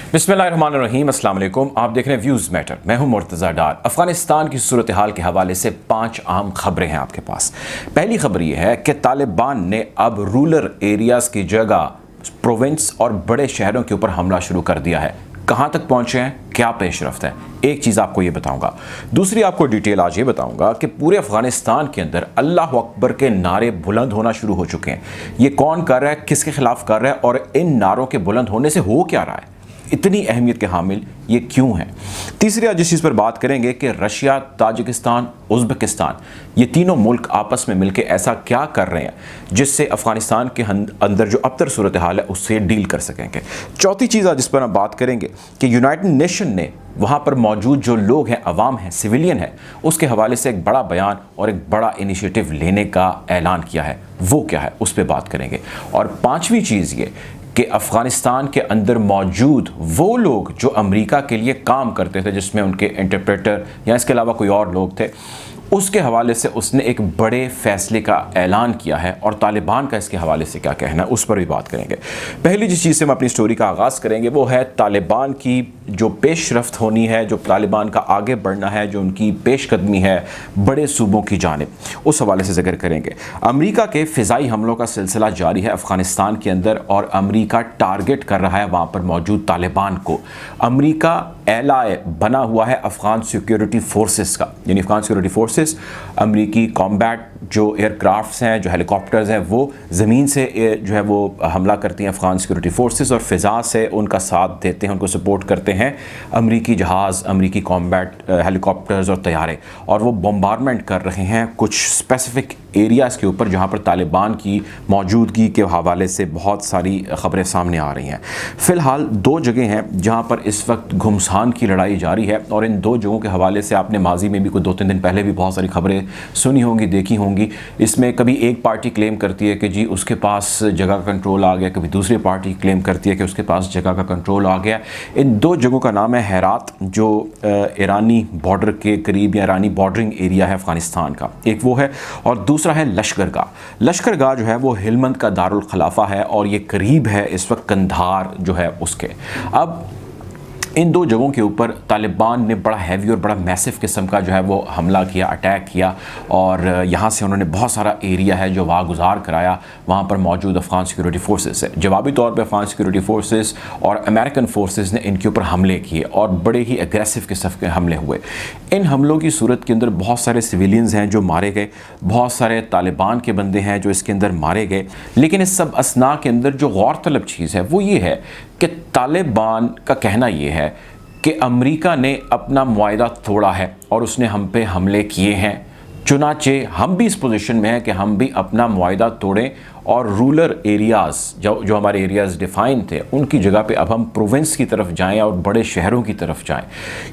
बिस्मिल्लाहिर्रहमानिर्रहीम, अस्सलाम वालेकुम। आप देख रहे हैं व्यूज़ मैटर। मैं हूं मुर्तज़ा डार। अफ़गानिस्तान की सूरत हाल के हवाले से 5 अहम खबरें हैं आपके पास। पहली खबर यह है कि तालिबान ने अब रूरल एरियाज़ की जगह प्रोविंस और बड़े शहरों के ऊपर हमला शुरू कर दिया है। कहाँ तक पहुँचे हैं, क्या पेशरफ्त है, एक चीज़ आपको ये बताऊंगा। दूसरी आपको डिटेल आज ये बताऊंगा कि पूरे अफगानिस्तान के अंदर अल्लाह अकबर के नारे बुलंद होना शुरू हो चुके हैं। ये कौन कर रहा है, किसके खिलाफ कर रहा है और इन नारों के बुलंद होने से हो क्या रहा है, इतनी अहमियत के हामिल ये क्यों हैं। तीसरी आज जिस चीज़ पर बात करेंगे कि रशिया, ताजिकिस्तान, उज़्बेकिस्तान ये तीनों मुल्क आपस में मिलकर ऐसा क्या कर रहे हैं जिससे अफ़गानिस्तान के अंदर जो अबतर सूरत हाल है उससे डील कर सकेंगे। चौथी चीज़ आज जिस पर हम बात करेंगे कि यूनाइटेड नेशन ने वहाँ पर मौजूद जो लोग हैं, अवाम हैं, सिविलियन है, उसके हवाले से एक बड़ा बयान और एक बड़ा इनिशिएटिव लेने का ऐलान किया है। वो क्या है उस पर बात करेंगे। और पाँचवीं चीज़ ये कि अफ़गानिस्तान के अंदर मौजूद वो लोग जो अमेरिका के लिए काम करते थे, जिसमें उनके इंटरप्रेटर या इसके अलावा कोई और लोग थे, उसके हवाले से उसने एक बड़े फैसले का ऐलान किया है और तालिबान का इसके हवाले से क्या कहना है उस पर भी बात करेंगे। पहली जिस चीज़ से हम अपनी स्टोरी का आगाज़ करेंगे वो है तालिबान की जो पेशरफ्त होनी है, जो तालिबान का आगे बढ़ना है, जो उनकी पेशकदमी है बड़े सूबों की जानिब, उस हवाले से जिक्र करेंगे। अमेरिका के फ़िज़ाई हमलों का सिलसिला जारी है अफ़गानिस्तान के अंदर और अमेरिका टारगेट कर रहा है वहाँ पर मौजूद तालिबान को। अमेरिका एलाय बना हुआ है अफ़गान सिक्योरिटी फोर्सेस का, यानी अफ़गान सिक्योरिटी फोर्सेस अमरीकी कॉम्बैट जो एयरक्राफ्ट्स हैं, जो हेलीकॉप्टर्स हैं, वो ज़मीन से जो है वो हमला करती हैं अफ़गान सिक्योरिटी फोर्सेस और फ़िज़ा से उनका साथ देते हैं, उनको सपोर्ट करते हैं अमरीकी जहाज़, अमरीकी कॉम्बैट हेलीकॉप्टर्स और तैयारे, और वो बम्बारमेंट कर रहे हैं कुछ स्पेसिफ़िक एरियाज़ के ऊपर जहाँ पर तालिबान की मौजूदगी के हवाले से बहुत सारी ख़बरें सामने आ रही हैं। फ़िलहाल 2 जगह हैं जहाँ पर इस वक्त घुमसान की लड़ाई जारी है और इन 2 जगहों के हवाले से आपने माजी में भी कोई 2-3 दिन पहले भी बहुत सारी खबरें सुनी होंगी, देखी होंगी। इसमें कभी एक पार्टी क्लेम करती है कि जी उसके पास जगह का कंट्रोल आ गया, कभी दूसरी पार्टी क्लेम करती है कि उसके पास जगह का कंट्रोल आ गया। इन 2 जगहों का नाम है हेरात, जो ईरानी बॉर्डर के करीब या ईरानी बॉर्डरिंग एरिया है अफ़गानिस्तान का, एक वो है, और दूसरा है लश्करगाह। लश्करगाह जो है वो हिलमंद का दारुल खलाफा है और ये करीब है इस वक्त कंधार जो है उसके। अब इन 2 जगहों के ऊपर तालिबान ने बड़ा हैवी और बड़ा मैसिव किस्म का जो है वो हमला किया, अटैक किया, और यहाँ से उन्होंने बहुत सारा एरिया है जो वागुजार कराया वहाँ पर मौजूद अफ़गान सिक्योरिटी फोर्सेस है। जवाबी तौर पर अफ़गान सिक्योरिटी फोर्सेस और अमेरिकन फोर्सेस ने इनके ऊपर हमले किए और बड़े ही एग्रेसिव किस्म के हमले हुए। इन हमलों की सूरत के अंदर बहुत सारे सिविलियंस हैं जो मारे गए, बहुत सारे तालिबान के बंदे हैं जो इसके अंदर मारे गए। लेकिन इस सब असना के अंदर जो गौरतलब चीज़ है वो ये है कि तालिबान का कहना ये है कि अमेरिका ने अपना मुआहदा तोड़ा है और उसने हम पे हमले किए हैं, चुनाचे हम भी इस पोजीशन में हैं कि हम भी अपना मुआहदा तोड़ें और रूरल एरियाज़ जो हमारे एरियाज़ डिफ़ाइन थे उनकी जगह पे अब हम प्रोविंस की तरफ जाएं और बड़े शहरों की तरफ जाएं।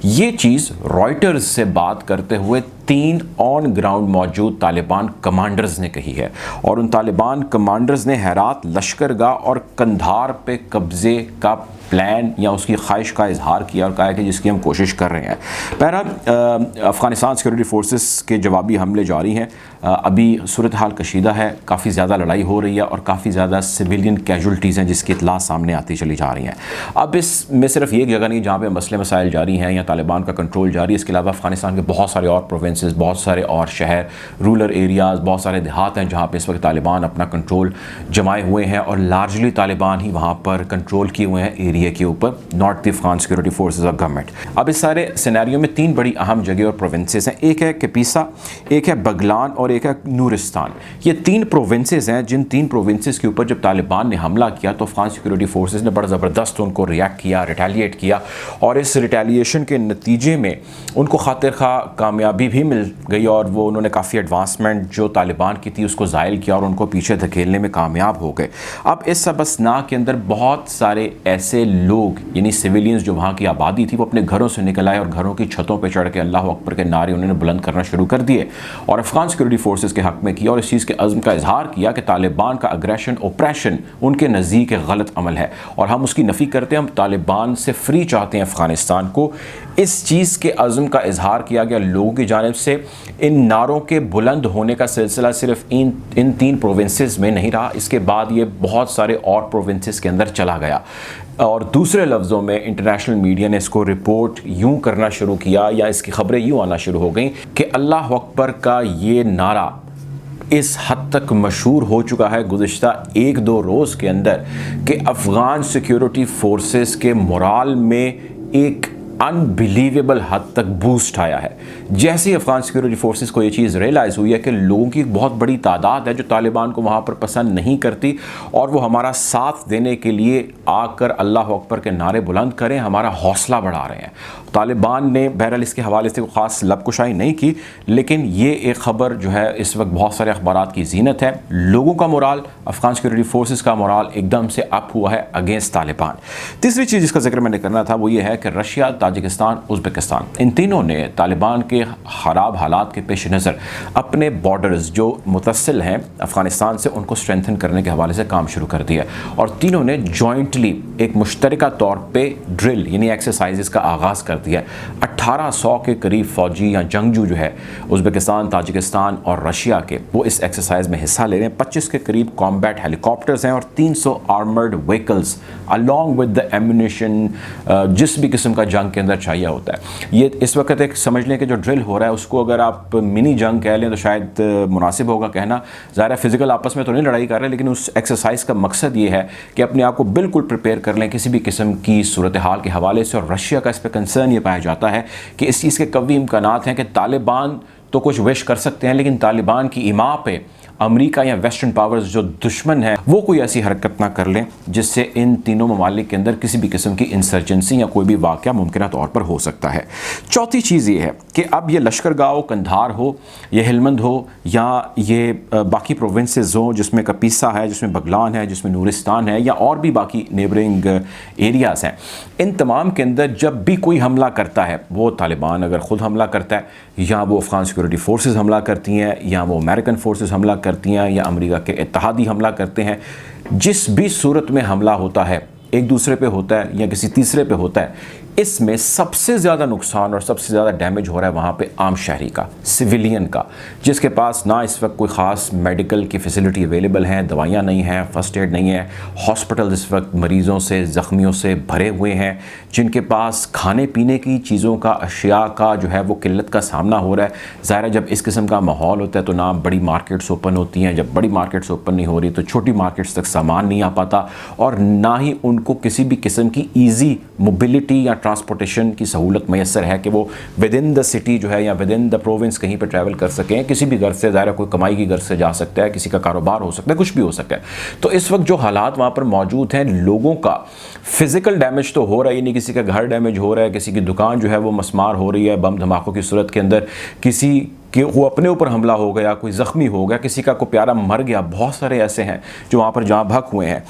ये चीज़ रॉयटर्स से बात करते हुए 3 ऑन ग्राउंड मौजूद तालिबान कमांडर्स ने कही है, और उन तालिबान कमांडर्स ने हेरात, लश्करगाह और कंधार पे कब्ज़े का प्लान या उसकी ख्वाहिश का इजहार किया और कहा कि जिसकी हम कोशिश कर रहे हैं। बहरहाल अफ़गानिस्तान सिक्योरिटी फोर्सेस के जवाबी हमले जारी हैं। अभी सूरत हाल कशीदा है, काफ़ी ज़्यादा लड़ाई हो रही है और काफ़ी ज़्यादा सिविलियन कैजुअल्टीज़ हैं जिसकी इतला सामने आती चली जा रही हैं। अब इसमें सिर्फ एक जगह नहीं जहाँ पे मसले मसाइल जारी हैं या तालिबान का कंट्रोल जारी है, इसके अलावा अफ़गानिस्तान के बहुत सारे और प्रोविंसेस, बहुत सारे और शहर, रूरल एरियाज़, बहुत सारे देहात हैं जहाँ पर इस वक्त तालिबान अपना कंट्रोल जमाए हुए हैं और लार्जली तालिबान ही वहाँ पर कंट्रोल किए हुए हैं एरिया के ऊपर, not the Afghan security forces और गवर्नमेंट। अब इस सारे सिनेरियो में 3 बड़ी अहम जगह और प्रोविंसेस हैं, एक है कपीसा, एक है बगलान और एक है नूरिस्तान। ये 3 प्रोविंसेस हैं जिन 3 प्रोविंसेस के ऊपर जब तालिबान ने हमला किया तो अफ़गान सिक्योरिटी फोर्सेस ने बड़ा ज़बरदस्त उनको रिएक्ट किया, रिटेलिएट किया, और इस रिटेलिएशन के नतीजे में उनको खातिर खा कामयाबी भी मिल गई और वो उन्होंने काफ़ी एडवांसमेंट जो तालिबान की थी उसको ज़ायल किया और उनको पीछे धकेलने में कामयाब हो गए। अब इस सबसना के अंदर बहुत सारे ऐसे लोग यानी सिविलियंस जो वहाँ की आबादी थी वो अपने घरों से निकल आए और घरों की छतों पर चढ़ के अल्लाह अकबर के नारे उन्होंने बुलंद करना शुरू कर दिए और अफ़गान सिक्योरिटी फोर्सेस के हक़ में किया और इस चीज़ के अज़्म का इजहार किया कि तालिबान तालिबान का अग्रेशन ओप्रेशन उनके नज़दीक एक गलत अमल है और हम उसकी नफ़ी करते हैं। हम तालिबान से फ्री चाहते हैं अफ़गानिस्तान को। इस चीज़ के अज़्म का इजहार किया गया लोगों की जानिब से। इन नारों के बुलंद होने का सिलसिला सिर्फ इन 3 प्रोविंसेस में नहीं रहा, इसके बाद ये बहुत सारे और प्रोविंसेस के अंदर चला गया। और दूसरे लफ्ज़ों में इंटरनेशनल मीडिया ने इसको रिपोर्ट यूँ करना शुरू किया या इसकी ख़बरें यूँ आना शुरू हो गई कि अल्लाह अकबर का ये नारा इस हद तक मशहूर हो चुका है गुज़िश्ता 1-2 रोज़ के अंदर कि अफ़गान सिक्योरिटी फोर्सेस के मोराल में एक अनबिलीवेबल हद तक बूस्ट आया है। जैसे ही अफ़गान सिक्योरिटी फोर्सेस को ये चीज़ रियलाइज़ हुई है कि लोगों की एक बहुत बड़ी तादाद है जो तालिबान को वहाँ पर पसंद नहीं करती और वो हमारा साथ देने के लिए आकर अल्लाह अकबर के नारे बुलंद करें, हमारा हौसला बढ़ा रहे हैं। तालिबान ने बहरहाल इसके हवाले से कोई ख़ास लबकुशाई नहीं की, लेकिन ये एक ख़बर जो है इस वक्त बहुत सारे अखबारात की जीनत है। लोगों का मोराल, अफ़गान सिक्योरिटी फोर्सेस का मोराल एकदम से अप हुआ है अगेंस्ट तालिबान। तीसरी चीज़ जिसका जिक्र मैंने करना था वो ये है कि रशिया, ताजिकिस्तान, उज़्बेकिस्तान, इन तीनों ने तालिबान के ख़राब हालात के पेश नज़र अपने बॉर्डर्स जो मुतसिल हैं अफ़गानिस्तान से उनको स्ट्रेंथन करने के हवाले से काम शुरू कर दिया और तीनों ने जॉइंटली एक मुश्तरका तौर पर ड्रिल यानी एक्सरसाइज का आगाज़ कर दिया। 1800 के करीब फ़ौजी या जंगजू जो है उज़्बेकिस्तान, ताजिकिस्तान और रशिया के वो इस एक्सरसाइज में हिस्सा ले रहे हैं। 25 के करीब कॉम्बैट हेलीकॉप्टर्स हैं और 300 armoured vehicles along with the ammunition, जिस भी किस्म का जंग के अंदर चाहिए होता है। ये इस वक्त एक समझ लें कि जो ड्रिल हो रहा है उसको अगर आप मिनी जंग कह लें तो शायद मुनासिब होगा कहना। ज़ाहिर फिज़िकल आपस में तो नहीं लड़ाई कर रहे, लेकिन उस एक्सरसाइज का मकसद ये है कि अपने आप को बिल्कुल प्रिपेयर कर लें किसी भी किस्म की सूरत हाल के हवाले से। और रशिया का इस पर कंसर्न ये पाया जाता है कि इस चीज़ के कवी इम्कानात हैं कि तालिबान तो कुछ विश कर सकते हैं, लेकिन तालिबान की इमा पे अमेरिका या वेस्टर्न पावर्स जो दुश्मन है वो कोई ऐसी हरकत ना कर लें जिससे इन तीनों ममालिक के अंदर किसी भी किस्म की इंसर्जेंसी या कोई भी वाक़या मुमकिन तौर पर हो सकता है। चौथी चीज़ ये है कि अब ये लश्करगाह, कंधार हो, ये हेलमंद हो या ये बाकी प्रोविंसेस हो जिसमें कपीसा है, जिसमें बगलान है, जिसमें नूरिस्तान है या और भी बाकी नेबरिंग एरियाज़ हैं, इन तमाम के अंदर जब भी कोई हमला करता है, वो तालिबान अगर ख़ुद हमला करता है या वो अफ़गान सिक्योरिटी फोर्सेस हमला करती हैं या वो अमेरिकन फोर्सेस हमला करती हैं या अमेरिका के इत्तेहादी हमला करते हैं, जिस भी सूरत में हमला होता है, एक दूसरे पे होता है या किसी तीसरे पे होता है, इसमें सबसे ज़्यादा नुकसान और सबसे ज़्यादा डैमेज हो रहा है वहाँ पे आम शहरी का, सिविलियन का, जिसके पास ना इस वक्त कोई ख़ास मेडिकल की फैसिलिटी अवेलेबल हैं, दवाइयाँ नहीं हैं, फ़र्स्ट एड नहीं है, हॉस्पिटल इस वक्त मरीज़ों से, ज़ख्मियों से भरे हुए हैं, जिनके पास खाने पीने की चीज़ों का, अशिया का जो है वो किल्लत का सामना हो रहा है। ज़ाहिर है जब इस किस्म का माहौल होता है तो ना बड़ी मार्केट्स ओपन होती हैं, जब बड़ी मार्केट्स ओपन नहीं हो रही तो छोटी मार्केट्स तक सामान नहीं आ पाता और ना ही उनको किसी भी किस्म की ईजी मोबिलिटी या ट्रांसपोर्टेशन की सहूलत मैसर है कि वो विद इन द सिटी जो है या विद इन द प्रोविंस कहीं पर ट्रैवल कर सकें। किसी भी घर से, ज़ाहिर कोई कमाई की घर से जा सकता है, किसी का कारोबार हो सकता है, कुछ भी हो सकता है। तो इस वक्त जो हालात वहाँ पर मौजूद हैं, लोगों का फिज़िकल डैमेज तो हो रहा है, नहीं किसी का घर डैमेज हो रहा है, किसी की दुकान जो है वो मसमार हो रही है बम धमाकों की सूरत के अंदर, किसी कि वो अपने ऊपर हमला हो गया, कोई ज़ख्मी हो गया, किसी का कोई प्यारा मर गया, बहुत सारे ऐसे हैं जो वहाँ पर जहाँ भक हुए हैं।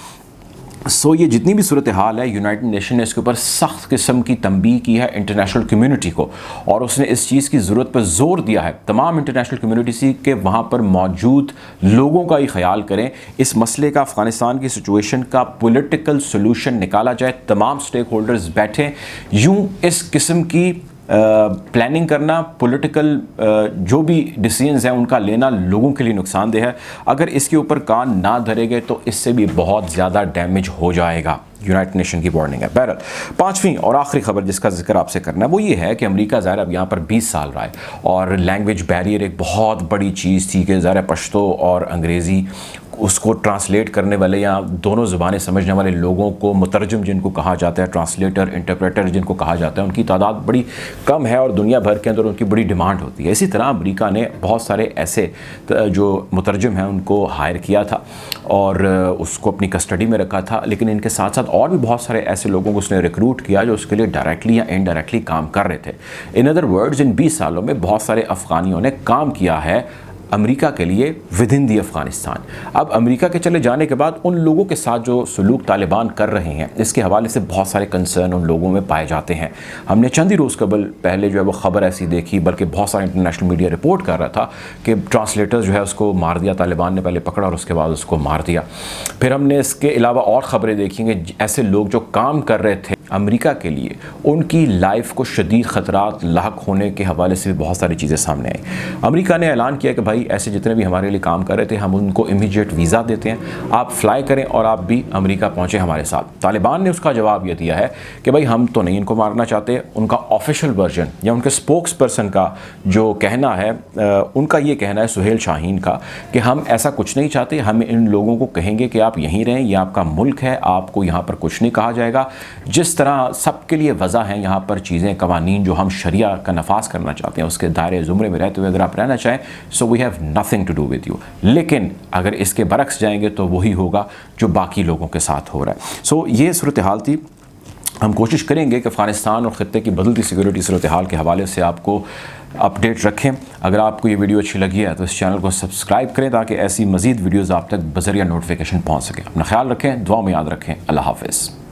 सो ये जितनी भी सूरत हाल है, यूनाइटेड नेशन ने इसके ऊपर सख्त किस्म की तंबीह की है इंटरनेशनल कम्युनिटी को और उसने इस चीज़ की ज़रूरत पर जोर दिया है तमाम इंटरनेशनल कम्युनिटी के वहाँ पर मौजूद लोगों का ही ख्याल करें, इस मसले का, अफ़गानिस्तान की सिचुएशन का पॉलिटिकल सोल्यूशन निकाला जाए, तमाम स्टेक होल्डर्स बैठें। यूँ इस किस्म की प्लानिंग करना, पॉलिटिकल जो भी डिसीजंस हैं उनका लेना लोगों के लिए नुकसानदेह है। अगर इसके ऊपर कान ना धरे गए तो इससे भी बहुत ज़्यादा डैमेज हो जाएगा। यूनाइटेड नेशन की वार्निंग है। बहरहाल पांचवीं और आखिरी खबर जिसका जिक्र आपसे करना है वो ये है कि अमेरिका ज़ाहिर अब यहाँ पर 20 साल रहा है और लैंग्वेज बैरियर एक बहुत बड़ी चीज़ थी कि ज़ाहिर पश्तो और अंग्रेज़ी उसको ट्रांसलेट करने वाले या दोनों ज़ुबानें समझने वाले लोगों को मुतरजम जिनको कहा जाता है, ट्रांसलेटर, इंटरप्रेटर जिनको कहा जाता है, उनकी तादाद बड़ी कम है और दुनिया भर के अंदर उनकी बड़ी डिमांड होती है। इसी तरह अमेरिका ने बहुत सारे ऐसे जो मुतरजम हैं उनको हायर किया था और उसको अपनी कस्टडी में रखा था, लेकिन इनके साथ साथ और भी बहुत सारे ऐसे लोगों को उसने रिक्रूट किया जो उसके लिए डायरेक्टली या इनडायरेक्टली काम कर रहे थे। इन अदर वर्ड्स इन 20 सालों में बहुत सारे अफ़गानियों ने काम किया है अमेरिका के लिए विद इन दी अफ़गानिस्तान। अब अमेरिका के चले जाने के बाद उन लोगों के साथ जो सलूक तालिबान कर रहे हैं, इसके हवाले से बहुत सारे कंसर्न उन लोगों में पाए जाते हैं। हमने चंद ही रोज़ पहले जो है वो ख़बर ऐसी देखी, बल्कि बहुत सारा इंटरनेशनल मीडिया रिपोर्ट कर रहा था कि ट्रांसलेटर जो है उसको मार दिया, तालिबान ने पहले पकड़ा और उसके बाद उसको मार दिया। फिर हमने इसके अलावा और ख़बरें देखी कि ऐसे लोग जो काम कर रहे थे अमेरिका के लिए, उनकी लाइफ को शदीद ख़तरात लाहक होने के हवाले से भी बहुत सारी चीज़ें सामने आई। अमेरिका ने ऐलान किया कि भाई ऐसे जितने भी हमारे लिए काम कर रहे थे हम उनको इमीडिएट वीज़ा देते हैं, आप फ्लाई करें और आप भी अमेरिका पहुँचें हमारे साथ। तालिबान ने उसका जवाब ये दिया है कि भाई हम तो नहीं इनको मारना चाहते। उनका ऑफिशियल वर्जन या उनके स्पोक्स पर्सन का जो कहना है, उनका ये कहना है सुहेल शाहीन का, कि हम ऐसा कुछ नहीं चाहते, हम इन लोगों को कहेंगे कि आप यहीं रहें, ये आपका मुल्क है, आपको यहाँ पर कुछ नहीं कहा जाएगा। जिस तरह सबके लिए वजह है यहाँ पर चीज़ें, कवानीन जो हम शरिया का नफाज करना चाहते हैं उसके दायरे ज़ुमरे में रहते हुए अगर आप रहना चाहें, so we have nothing to do with you. लेकिन अगर इसके बरक्स जाएंगे तो वही होगा जो बाकी लोगों के साथ हो रहा है। सो ये सूरत हाल थी। हम कोशिश करेंगे कि अफ़गानिस्तान और ख़ित्ते की बदलती सिक्योरिटी सूरत हाल के हवाले से आपको अपडेट रखें। अगर आपको ये वीडियो अच्छी लगी है तो इस चैनल को सब्सक्राइब करें ताकि ऐसी मज़ीद वीडियोज़ आप तक बज़रिया नोटिफिकेशन पहुँच सकें। अपना ख्याल रखें, दुआ में याद रखें। अल्लाह हाफ़िज़।